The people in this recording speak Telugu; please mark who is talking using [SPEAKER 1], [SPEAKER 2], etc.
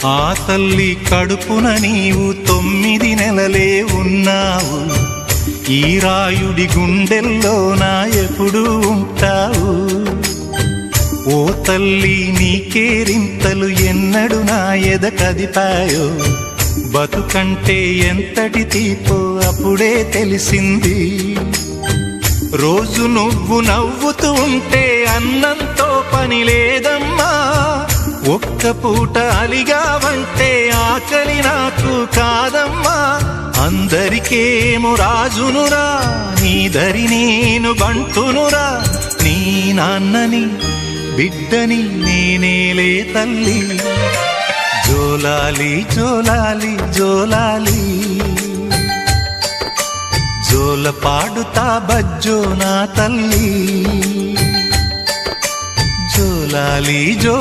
[SPEAKER 1] ఆ తల్లి కడుపున నీవు 9 నెలలే ఉన్నావు. ఈ రాయుడి గుండెల్లో నా ఎప్పుడు ఉంటావు. ఓ తల్లి నీకేరింతలు ఎన్నడు నా ఎద కదిపాయో. బతుకంటే ఎంతటి తీపో అప్పుడే తెలిసింది. రోజు నువ్వు నవ్వుతూ ఉంటే అన్నంతో పని లేదమ్మా. ఒక్క పూట అలిగావంటే ఆకలి నాకు కాదమ్మా. అందరికేమో రాజునురా, నీ దరి నేను బంటునురా. నీ నాన్నని బిడ్డని నేనేలే తల్లి. జోలాలి జోలాలి జోలాలి, జోల పాడుతా బజ్జో నా తల్లి. జోలాలి జో